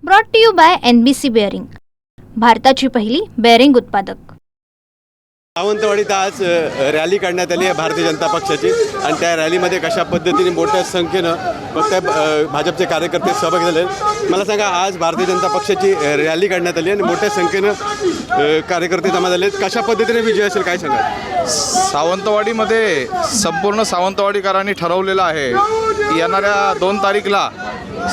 Brought to you by NBC bearing, भारताची पहिली bearing उत्पादक। सावंतवाडीत आज रॅली काढण्यात आली आहे भारतीय जनता पक्षाची आणि त्या रॅलीमध्ये कशा पद्धतीने मोठ्या संख्येनं फक्त भाजपचे कार्यकर्ते सहभागी झाले। मला सांगा, आज भारतीय जनता पक्षाची रॅली काढण्यात आली आणि मोठ्या संख्येनं कार्यकर्ते जमा झाले, कशा पद्धतीने विजय असेल काय सांगा? सावंतवाडीमध्ये संपूर्ण सावंतवाडीकरांनी ठरवलेलं आहे की येणाऱ्या 2 तारीखला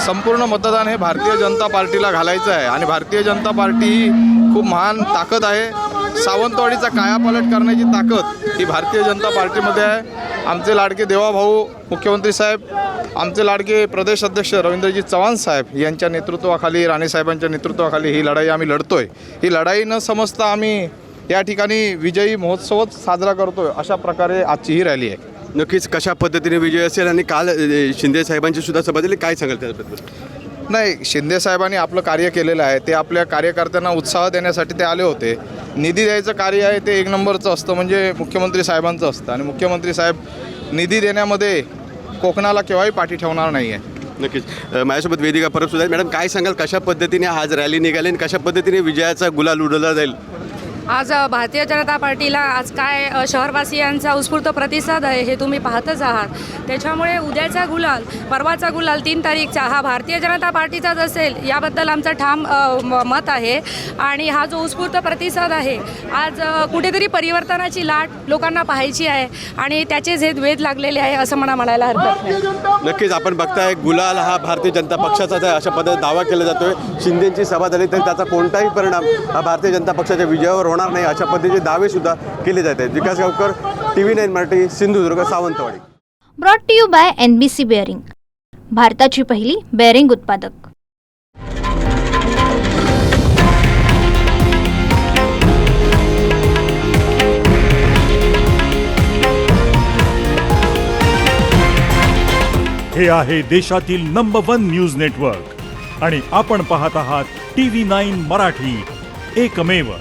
संपूर्ण मतदान हे भारतीय जनता पार्टीला घालायचं आहे आणि भारतीय जनता पार्टी ही खूप महान ताकद आहे। सावंतवाडीचा कायापालट करण्याची ताकद ही भारतीय जनता पार्टीमध्ये आहे। आमचे लाडके देवाभाऊ मुख्यमंत्री साहेब, आमचे लाडके प्रदेश अध्यक्ष रवींद्रजी चव्हाण साहेब यांच्या नेतृत्वाखाली, राणेसाहेबांच्या नेतृत्वाखाली ही लढाई आम्ही लढतोय। ही लढाई न समजता आम्ही या ठिकाणी विजयी महोत्सवच साजरा करतोय। अशा प्रकारे आजची ही रॅली आहे। नक्कीच कशा पद्धतीने विजय असेल आणि काल शिंदे साहेबांची सुद्धा सभा झाली, काय सांगाल त्याबद्दल? नाही, शिंदे साहेबांनी आपलं कार्य केलेलं आहे, ते आपल्या कार्यकर्त्यांना उत्साह देण्यासाठी ते आले होते। निधी द्यायचं कार्य आहे ते 1 नंबरचं असतं, म्हणजे मुख्यमंत्री साहेबांचं असतं आणि मुख्यमंत्री साहेब निधी देण्यामध्ये कोकणाला केव्हाही पाठी ठेवणार नाही आहे। नक्कीच माझ्यासोबत वेदिका परब सुद्धा आहे। मॅडम, काय सांगाल, कशा पद्धतीने आज रॅली निघाली आणि कशा पद्धतीने विजयाचा गुलाल उडवला जाईल? आज भारतीय जनता पार्टीला आज काय शहरवासियांचा उत्स्फूर्त प्रतिसाद आहे हे तुम्ही पाहतच आहात। त्याच्यामुळे उद्याचा गुलाल, परवाचा गुलाल 3 तारीखचा हा भारतीय जनता पार्टीचाच असेल याबद्दल आमचं ठाम मत आहे। आणि हा जो उत्स्फूर्त प्रतिसाद आहे, आज कुठेतरी परिवर्तनाची लाट लोकांना पाहायची आहे आणि त्याचेच हे वेध लागलेले आहे असं म्हणायला हरकत नाही। नक्कीच आपण बघताय, गुलाल हा भारतीय जनता पक्षाचाच आहे अशा पद्धतीने दावा केला जातोय। शिंदेची सभा झाली तरी त्याचा कोणताही परिणाम हा भारतीय जनता पक्षाच्या विजयावर होणार नाही अशा पद्धतीचे दावे सुद्धा केले जात आहेत। Vikas Gavkar, TV9 Marathi, Sindhudurg, Sawantwadi. Brought to you by NBC bearing, भारताची पहिली बेअरिंग उत्पादक। हे आहे देशातील नंबर 1 न्यूज नेटवर्क आणि आपण पाहत आहात TV9 मराठी, एकमेव।